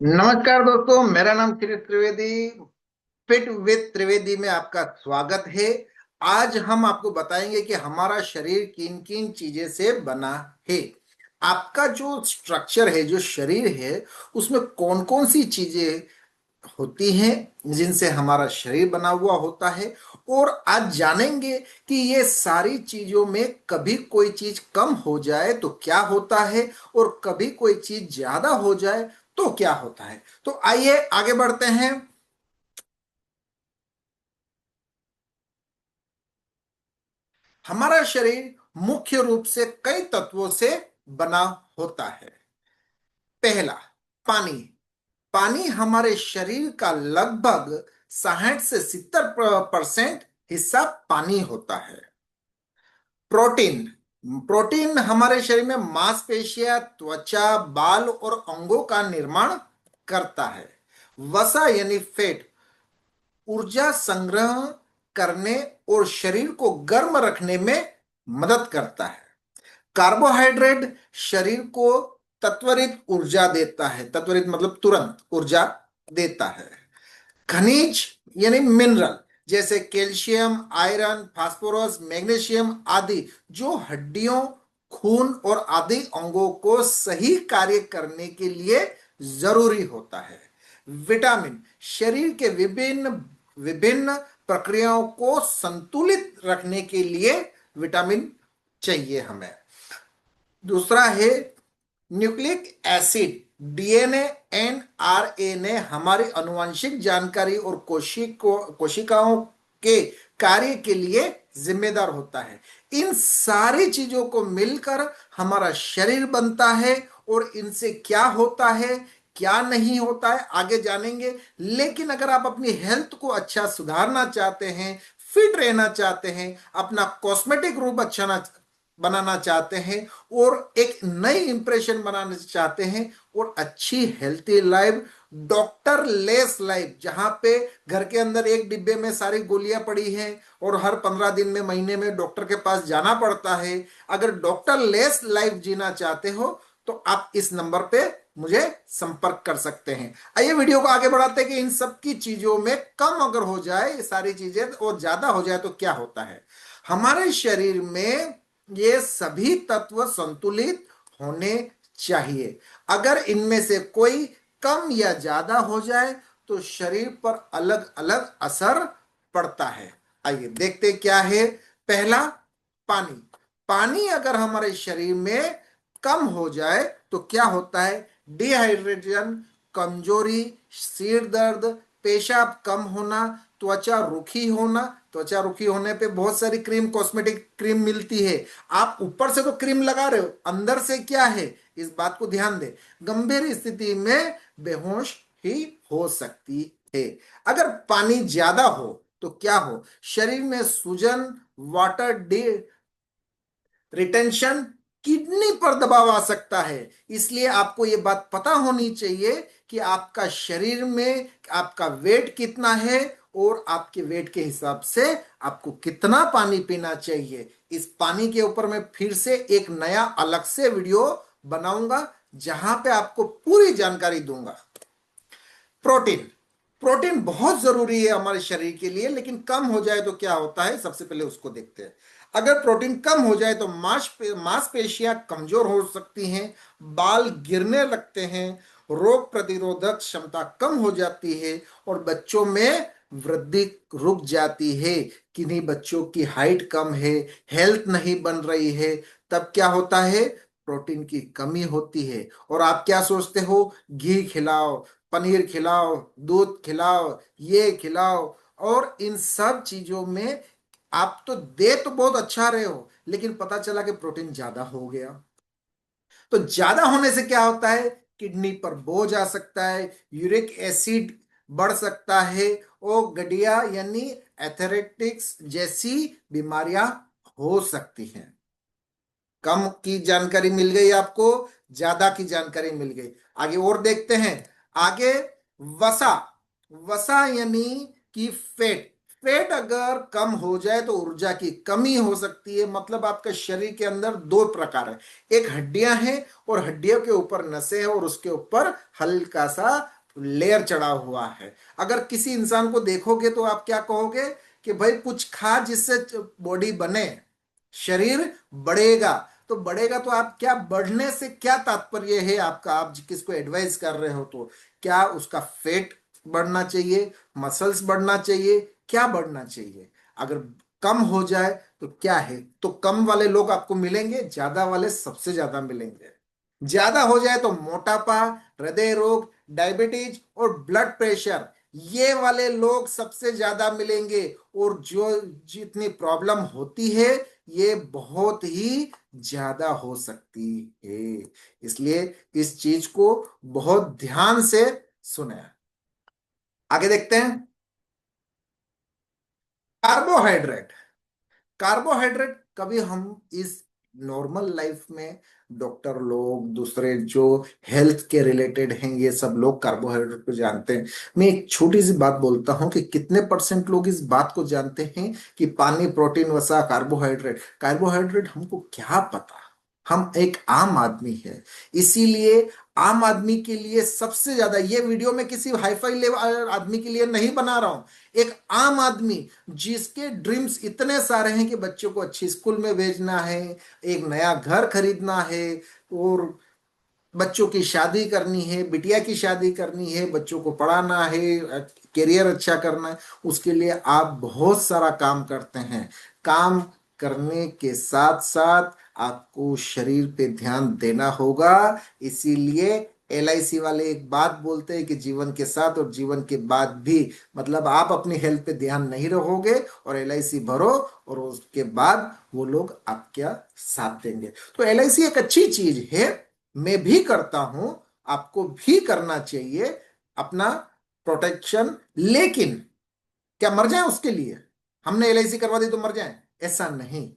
नमस्कार दोस्तों, मेरा नाम श्री त्रिवेदी। फिट विद त्रिवेदी में आपका स्वागत है। आज हम आपको बताएंगे कि हमारा शरीर किन किन चीजें से बना है। आपका जो स्ट्रक्चर है, जो शरीर है, उसमें कौन कौन सी चीजें होती हैं जिनसे हमारा शरीर बना हुआ होता है। और आज जानेंगे कि ये सारी चीजों में कभी कोई चीज कम हो जाए तो क्या होता है, और कभी कोई चीज ज्यादा हो जाए तो क्या होता है। तो आइए आगे बढ़ते हैं। हमारा शरीर मुख्य रूप से कई तत्वों से बना होता है। पहला, पानी। पानी हमारे शरीर का लगभग 60 से 70% हिस्सा पानी होता है। प्रोटीन। प्रोटीन हमारे शरीर में मांसपेशियां, त्वचा, बाल और अंगों का निर्माण करता है। वसा यानी फैट ऊर्जा संग्रह करने और शरीर को गर्म रखने में मदद करता है। कार्बोहाइड्रेट शरीर को त्वरित ऊर्जा देता है। त्वरित मतलब तुरंत ऊर्जा देता है। खनिज यानी मिनरल, जैसे कैल्शियम, आयरन, फास्फोरस, मैग्नीशियम आदि, जो हड्डियों, खून और आदि अंगों को सही कार्य करने के लिए जरूरी होता है। विटामिन शरीर के विभिन्न विभिन्न प्रक्रियाओं को संतुलित रखने के लिए विटामिन चाहिए हमें। दूसरा है nucleic acid. DNA and RNA हमारी आनुवंशिक जानकारी और कोशिकाओं के कार्य के लिए जिम्मेदार होता है। इन सारी चीजों को मिलकर हमारा शरीर बनता है, और इनसे क्या होता है, क्या नहीं होता है, आगे जानेंगे। लेकिन अगर आप अपनी हेल्थ को अच्छा सुधारना चाहते हैं, फिट रहना चाहते हैं, अपना कॉस्मेटिक रूप अच्छा बनाना चाहते हैं, और एक नई इंप्रेशन बनाना चाहते हैं, और अच्छी healthy life, doctor less life, जहां पे घर के अंदर एक डिब्बे में सारी गोलियां पड़ी हैं और हर 15 दिन में, महीने में डॉक्टर के पास जाना पड़ता है। अगर डॉक्टर लेस लाइफ जीना चाहते हो तो आप इस नंबर पे मुझे संपर्क कर सकते हैं। आइए वीडियो को आगे बढ़ाते हैं कि इन सब की चीजों में कम अगर हो जाए ये सारी चीजें, और ज्यादा हो जाए तो क्या होता है। हमारे शरीर में ये सभी तत्व संतुलित होने चाहिए। अगर इनमें से कोई कम या ज्यादा हो जाए तो शरीर पर अलग अलग असर पड़ता है। आइए देखते हैं क्या है। पहला, पानी। पानी अगर हमारे शरीर में कम हो जाए तो क्या होता है। डिहाइड्रेशन, कमजोरी, सिर दर्द, पेशाब कम होना, त्वचा रुखी होना। त्वचा रुखी होने पे बहुत सारी क्रीम, कॉस्मेटिक क्रीम मिलती है। आप ऊपर से तो क्रीम लगा रहे हो, अंदर से क्या है, इस बात को ध्यान दें। गंभीर स्थिति में बेहोश ही हो सकती है। अगर पानी ज्यादा हो तो क्या हो, शरीर में सूजन, वाटर डी रिटेंशन, किडनी पर दबाव आ सकता है। इसलिए आपको यह बात पता होनी चाहिए कि आपका शरीर में आपका वेट कितना है, और आपके वेट के हिसाब से आपको कितना पानी पीना चाहिए। इस पानी के ऊपर मैं फिर से एक नया अलग से वीडियो बनाऊंगा, जहां पे आपको पूरी जानकारी दूंगा। प्रोटीन। प्रोटीन बहुत जरूरी है हमारे शरीर के लिए, लेकिन कम हो जाए तो क्या होता है, सबसे पहले उसको देखते हैं। अगर प्रोटीन कम हो जाए तो मांसपेशियां कमजोर हो सकती हैं, बाल गिरने लगते हैं, रोग प्रतिरोधक क्षमता कम हो जाती है, और बच्चों में वृद्धि रुक जाती है। किन्हीं बच्चों की हाइट कम है, हेल्थ नहीं बन रही है, तब क्या होता है, प्रोटीन की कमी होती है। और आप क्या सोचते हो, घी खिलाओ, पनीर खिलाओ, दूध खिलाओ, ये खिलाओ, और इन सब चीजों में आप तो दे तो बहुत अच्छा रहे हो, लेकिन पता चला कि प्रोटीन ज्यादा हो गया। तो ज्यादा होने से क्या होता है, किडनी पर बोझ आ सकता है, यूरिक एसिड बढ़ सकता है, और गठिया यानी एथेरेटिक्स जैसी बीमारियां हो सकती हैं। कम की जानकारी मिल गई आपको, ज्यादा की जानकारी मिल गई। आगे और देखते हैं। आगे, वसा। वसा यानी कि फैट। पेट अगर कम हो जाए तो ऊर्जा की कमी हो सकती है। मतलब आपके शरीर के अंदर दो प्रकार है, एक हड्डियां हैं और हड्डियों के ऊपर नसें हैं और उसके ऊपर हल्का सा लेयर चढ़ा हुआ है। अगर किसी इंसान को देखोगे तो आप क्या कहोगे कि भाई कुछ खा जिससे बॉडी बने, शरीर बढ़ेगा। तो बढ़ेगा तो आप क्या, बढ़ने से क्या तात्पर्य है आपका, आप किसको एडवाइस कर रहे हो? तो क्या उसका फेट बढ़ना चाहिए, मसल्स बढ़ना चाहिए, क्या बढ़ना चाहिए? अगर कम हो जाए तो क्या है, तो कम वाले लोग आपको मिलेंगे, ज्यादा वाले सबसे ज्यादा मिलेंगे। ज्यादा हो जाए तो मोटापा, हृदय रोग, डायबिटीज और ब्लड प्रेशर, ये वाले लोग सबसे ज्यादा मिलेंगे। और जो जितनी प्रॉब्लम होती है ये बहुत ही ज्यादा हो सकती है। इसलिए इस चीज को बहुत ध्यान से सुने। आगे देखते हैं। कार्बोहाइड्रेट। कार्बोहाइड्रेट कभी हम इस नॉर्मल लाइफ में, डॉक्टर लोग, दूसरे जो हेल्थ के रिलेटेड हैं, ये सब लोग कार्बोहाइड्रेट को जानते हैं। मैं एक छोटी सी बात बोलता हूं कि कितने परसेंट लोग इस बात को जानते हैं कि पानी, प्रोटीन, वसा, कार्बोहाइड्रेट। कार्बोहाइड्रेट हमको क्या पता, हम एक आम आदमी है। इसीलिए आम आदमी के लिए सबसे ज्यादा, ये वीडियो में किसी हाईफाई लेवल आदमी के लिए नहीं बना रहा हूं, एक आम आदमी जिसके ड्रीम्स इतने सारे हैं कि बच्चों को अच्छी स्कूल में भेजना है, एक नया घर खरीदना है, और बच्चों की शादी करनी है, बिटिया की शादी करनी है, बच्चों को पढ़ाना है, करियर अच्छा करना है, उसके लिए आप बहुत सारा काम करते हैं। काम करने के साथ साथ आपको शरीर पे ध्यान देना होगा। इसीलिए एलआईसी वाले एक बात बोलते हैं कि जीवन के साथ और जीवन के बाद भी, मतलब आप अपनी हेल्थ पे ध्यान नहीं रखोगे और एलआईसी भरो और उसके बाद वो लोग आपका साथ देंगे। तो एलआईसी एक अच्छी चीज है, मैं भी करता हूं, आपको भी करना चाहिए अपना प्रोटेक्शन। लेकिन क्या मर जाए उसके लिए? हमने एलआईसी करवा दी तो मर जाए? ऐसा नहीं।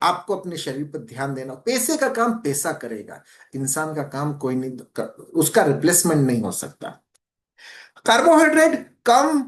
आपको अपने शरीर पर ध्यान देना। पैसे का काम पैसा करेगा, इंसान का काम कोई नहीं उसका रिप्लेसमेंट नहीं हो सकता। कार्बोहाइड्रेट कम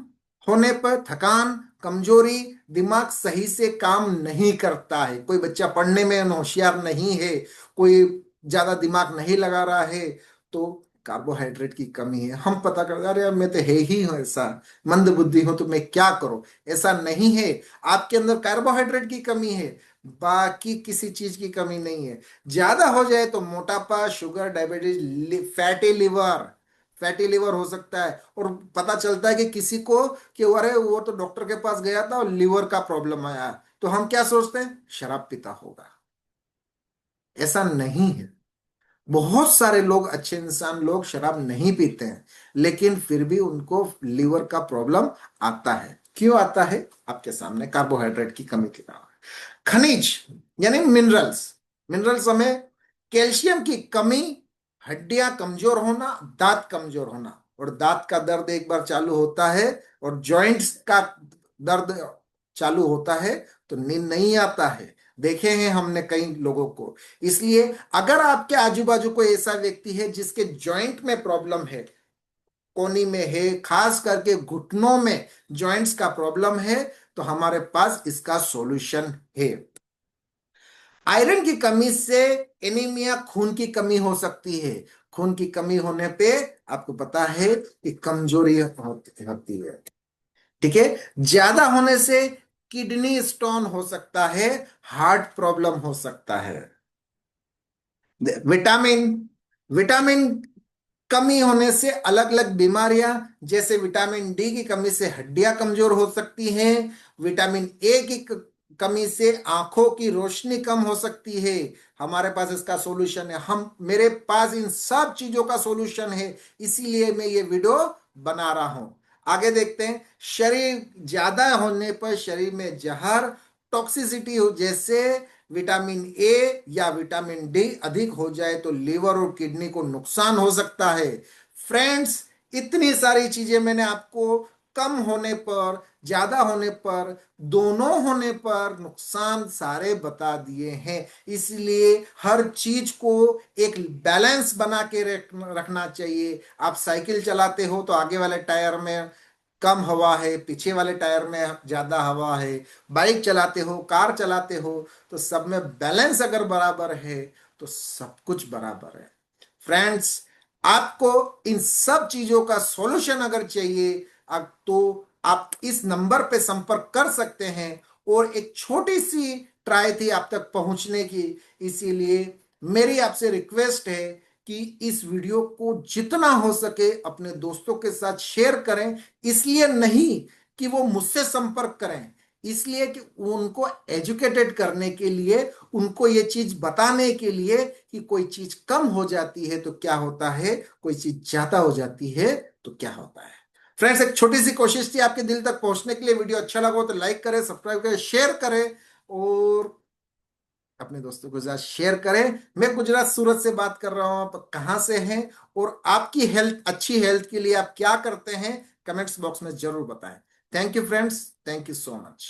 होने पर थकान, कमजोरी, दिमाग सही से काम नहीं करता है। कोई बच्चा पढ़ने में होशियार नहीं है, कोई ज्यादा दिमाग नहीं लगा रहा है, तो कार्बोहाइड्रेट की कमी है। हम पता करते अरे यार मैं तो है ही हूं ऐसा, मंद बुद्धि हूं तो मैं क्या करूं? ऐसा नहीं है। आपके अंदर कार्बोहाइड्रेट की कमी है, बाकी किसी चीज की कमी नहीं है। ज्यादा हो जाए तो मोटापा, sugar, diabetes, fatty liver, fatty liver हो सकता है। और पता चलता है कि किसी को कि अरे वो तो डॉक्टर के पास गया था और लिवर का प्रॉब्लम आया, तो हम क्या सोचते हैं, शराब पीता होगा। ऐसा नहीं है। बहुत सारे लोग, अच्छे इंसान लोग शराब नहीं पीते हैं, लेकिन फिर भी उनको लीवर का प्रॉब्लम आता है। क्यों आता है? आपके सामने, कार्बोहाइड्रेट की कमी के कारण। खनिज यानी मिनरल्स, मिनरल्स हमें, कैल्शियम की कमी, हड्डियां कमजोर होना, दांत कमजोर होना। और दांत का दर्द एक बार चालू होता है और जॉइंट्स का दर्द चालू होता है तो नींद नहीं आता है। देखे हैं हमने कई लोगों को। इसलिए अगर आपके आजू बाजू कोई ऐसा व्यक्ति है जिसके जॉइंट में प्रॉब्लम है, कोनी में है, खास करके घुटनों में जॉइंट्स का प्रॉब्लम है, तो हमारे पास इसका सॉल्यूशन है। आयरन की कमी से एनीमिया, खून की कमी हो सकती है। खून की कमी होने पे आपको पता है कि कमजोरी होती है। ठीक है। ज्यादा होने से किडनी स्टोन हो सकता है, हार्ट प्रॉब्लम हो सकता है। विटामिन, विटामिन कमी होने से अलग अलग बीमारियां, जैसे विटामिन डी की कमी से हड्डियां कमजोर हो सकती हैं। विटामिन ए की कमी से आंखों की रोशनी कम हो सकती है। हमारे पास इसका सॉल्यूशन है, हम, मेरे पास इन सब चीजों का सॉल्यूशन है। इसीलिए मैं ये वीडियो बना रहा हूं। आगे देखते हैं। शरीर ज्यादा होने पर शरीर में जहर, टॉक्सिसिटी हो, जैसे विटामिन ए या विटामिन डी अधिक हो जाए तो लीवर और किडनी को नुकसान हो सकता है। फ्रेंड्स, इतनी सारी चीजें मैंने आपको कम होने पर, ज्यादा होने पर, दोनों होने पर नुकसान सारे बता दिए हैं। इसलिए हर चीज को एक बैलेंस बना के रखना चाहिए। आप साइकिल चलाते हो तो आगे वाले टायर में कम हवा है, पीछे वाले टायर में ज्यादा हवा है, बाइक चलाते हो, कार चलाते हो, तो सब में बैलेंस अगर बराबर है तो सब कुछ बराबर है। फ्रेंड्स, आपको इन सब चीजों का सॉल्यूशन अगर चाहिए तो आप इस नंबर पे संपर्क कर सकते हैं। और एक छोटी सी ट्राई थी आप तक पहुंचने की, इसीलिए मेरी आपसे रिक्वेस्ट है कि इस वीडियो को जितना हो सके अपने दोस्तों के साथ शेयर करें। इसलिए नहीं कि वो मुझसे संपर्क करें, इसलिए कि उनको एजुकेटेड करने के लिए, उनको ये चीज बताने के लिए कि कोई चीज कम हो जाती है तो क्या होता है, कोई चीज ज्यादा हो जाती है तो क्या होता है। फ्रेंड्स, एक छोटी सी कोशिश थी आपके दिल तक पहुंचने के लिए। वीडियो अच्छा लगा हो तो लाइक करें, सब्सक्राइब करें, शेयर करें और अपने दोस्तों के साथ शेयर करें। मैं गुजरात सूरत से बात कर रहा हूं, आप कहां से हैं और आपकी हेल्थ, अच्छी हेल्थ के लिए आप क्या करते हैं, कमेंट्स बॉक्स में जरूर बताएं। Thank you friends, thank you so much.